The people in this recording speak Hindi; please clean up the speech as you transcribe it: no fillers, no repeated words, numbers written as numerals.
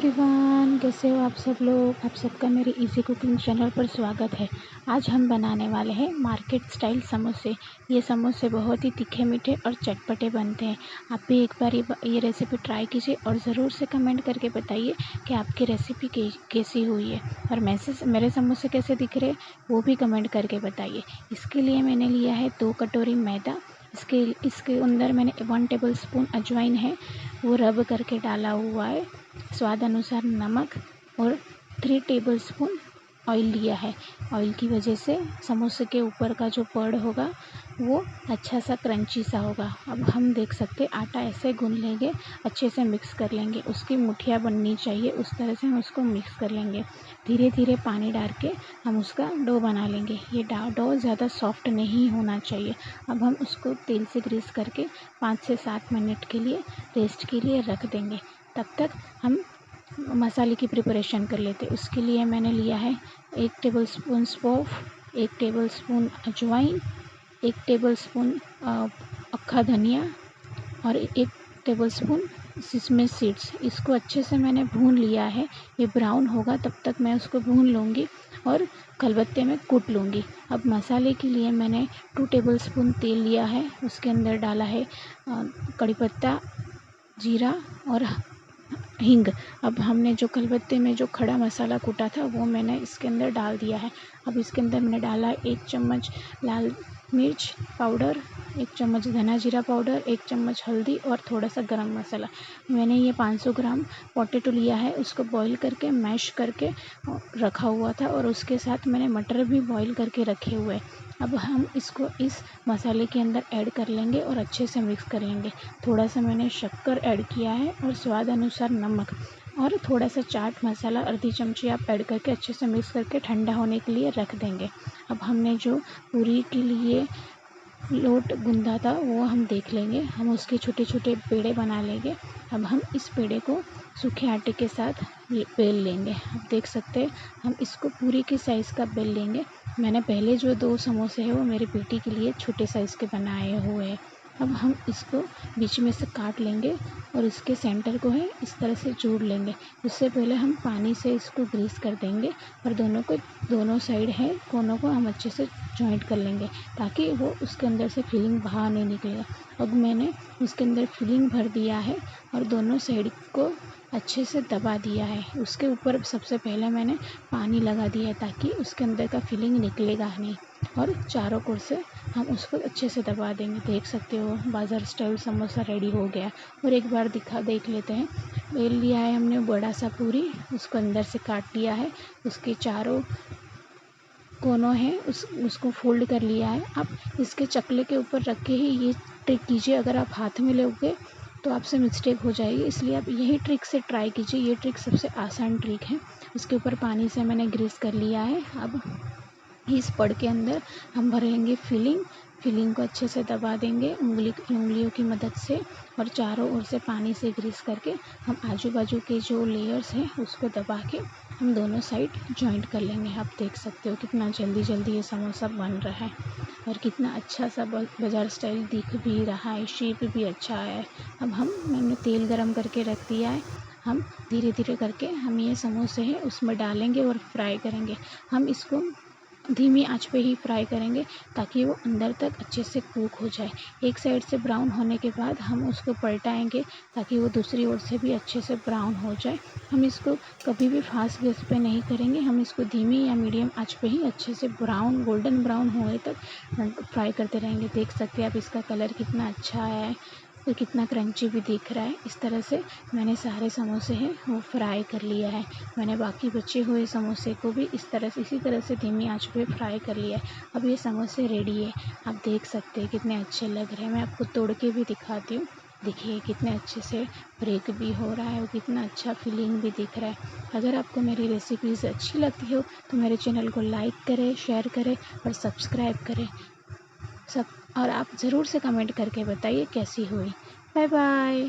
एवरीवन, कैसे हो आप सब लोग। आप सबका मेरे इजी कुकिंग चैनल पर स्वागत है। आज हम बनाने वाले हैं मार्केट स्टाइल समोसे। ये समोसे बहुत ही तीखे मीठे और चटपटे बनते हैं। आप भी एक बार ये रेसिपी ट्राई कीजिए और ज़रूर से कमेंट करके बताइए कि आपकी रेसिपी कैसी हुई है और मेरे समोसे कैसे दिख रहे वो भी कमेंट करके बताइए। इसके लिए मैंने लिया है 2 कटोरी मैदा। इसके अंदर मैंने 1 टेबल स्पून अजवाइन है वो रब करके डाला हुआ है। स्वाद अनुसार नमक और 3 टेबल स्पून ऑयल लिया है। ऑयल की वजह से समोसे के ऊपर का जो पड़ होगा वो अच्छा सा क्रंची सा होगा। अब हम देख सकते आटा ऐसे गूंद लेंगे, अच्छे से मिक्स कर लेंगे। उसकी मुठियाँ बननी चाहिए, उस तरह से हम उसको मिक्स कर लेंगे। धीरे धीरे पानी डाल के हम उसका डो बना लेंगे। ये डो ज़्यादा सॉफ्ट नहीं होना चाहिए। अब हम उसको तेल से ग्रीस करके 5 से 7 मिनट के लिए रेस्ट के लिए रख देंगे। तब तक हम मसाले की प्रिपरेशन कर लेते। उसके लिए मैंने लिया है 1 टेबल स्पून सौंफ, 1 टेबल स्पून अजवाइन, 1 टेबल स्पून अक्खा धनिया और 1 टेबल स्पून सिसमी सीड्स। इसको अच्छे से मैंने भून लिया है। ये ब्राउन होगा तब तक मैं उसको भून लूँगी और खलबत्ते में कूट लूँगी। अब मसाले के लिए मैंने 2 टेबल स्पून तेल लिया है। उसके अंदर डाला है कड़ी पत्ता, जीरा और हींग। अब हमने जो खलबत्ते में जो खड़ा मसाला कूटा था वो मैंने इसके अंदर डाल दिया है। अब इसके अंदर मैंने डाला 1 चम्मच लाल मिर्च पाउडर, 1 चम्मच धना जीरा पाउडर, 1 चम्मच हल्दी और थोड़ा सा गरम मसाला। मैंने ये 500 ग्राम पोटैटो लिया है, उसको बॉईल करके मैश करके रखा हुआ था और उसके साथ मैंने मटर भी बॉईल करके रखे हुए हैं। अब हम इसको इस मसाले के अंदर ऐड कर लेंगे और अच्छे से मिक्स कर लेंगे। थोड़ा सा मैंने शक्कर ऐड किया है और स्वाद अनुसार नमक और थोड़ा सा चाट मसाला आधी चमची आप ऐड करके अच्छे से मिक्स करके ठंडा होने के लिए रख देंगे। अब हमने जो पूरी के लिए लोट गूंदा था वो हम देख लेंगे। हम उसके छोटे छोटे पेड़े बना लेंगे। अब हम इस पेड़े को सूखे आटे के साथ बेल लेंगे। अब देख सकते हैं हम इसको पूरी के साइज़ का बेल लेंगे। मैंने पहले जो 2 समोसे हैं वो मेरी बेटी के लिए छोटे साइज़ के बनाए हुए हैं। अब हम इसको बीच में से काट लेंगे और इसके सेंटर को है इस तरह से जोड़ लेंगे। उससे पहले हम पानी से इसको ग्रीस कर देंगे और दोनों साइड है कोनों को हम अच्छे से जॉइंट कर लेंगे ताकि वो उसके अंदर से फिलिंग बाहर नहीं निकलेगा। अब मैंने उसके अंदर फिलिंग भर दिया है और दोनों साइड को अच्छे से दबा दिया है। उसके ऊपर सबसे पहले मैंने पानी लगा दिया है ताकि उसके अंदर का फिलिंग निकलेगा नहीं और चारों ओर से हम उसको अच्छे से दबा देंगे। देख सकते हो बाज़ार स्टाइल समोसा रेडी हो गया। और एक बार देख लेते हैं। बेल लिया है हमने बड़ा सा पूरी, उसको अंदर से काट लिया है। उसके चारों कोनों हैं उसको फोल्ड कर लिया है। आप इसके चकले के ऊपर रख के ही ये ट्रिक कीजिए। अगर आप हाथ में लोगे तो आपसे मिस्टेक हो जाएगी, इसलिए आप यही ट्रिक से ट्राई कीजिए। ये ट्रिक सबसे आसान ट्रिक है। उसके ऊपर पानी से मैंने ग्रीस कर लिया है। अब इस पड़ के अंदर हम भरेंगे फिलिंग को अच्छे से दबा देंगे उंगलियों की मदद से और चारों ओर से पानी से ग्रीस करके हम आजू बाजू के जो लेयर्स हैं उसको दबा के हम दोनों साइड जॉइंट कर लेंगे। आप देख सकते हो कितना जल्दी जल्दी ये समोसा बन रहा है और कितना अच्छा सा बाज़ार स्टाइल दिख भी रहा है, शेप भी अच्छा है। अब मैंने तेल गरम करके रख दिया है। हम धीरे धीरे करके हम ये समोसे हैं उसमें डालेंगे और फ्राई करेंगे। हम इसको धीमी आंच पे ही फ्राई करेंगे ताकि वो अंदर तक अच्छे से कुक हो जाए। एक साइड से ब्राउन होने के बाद हम उसको पलटाएंगे ताकि वो दूसरी ओर से भी अच्छे से ब्राउन हो जाए। हम इसको कभी भी फास्ट गैस पे नहीं करेंगे, हम इसको धीमी या मीडियम आंच पे ही अच्छे से गोल्डन ब्राउन होने तक फ्राई करते रहेंगे। देख सकते हैं आप इसका कलर कितना अच्छा आया है और कितना क्रंची भी दिख रहा है। इस तरह से मैंने सारे समोसे हैं वो फ्राई कर लिया है। मैंने बाकी बचे हुए समोसे को भी इसी तरह से धीमी आंच पे फ्राई कर लिया है। अब ये समोसे रेडी है। आप देख सकते हैं कितने अच्छे लग रहे हैं। मैं आपको तोड़ के भी दिखाती हूँ। देखिए कितने अच्छे से ब्रेक भी हो रहा है और कितना अच्छा फीलिंग भी दिख रहा है। अगर आपको मेरी रेसिपीज़ अच्छी लगती हो तो मेरे चैनल को लाइक करें, शेयर करें और सब्सक्राइब करें और आप ज़रूर से कमेंट करके बताइए कैसी हुई। Bye bye.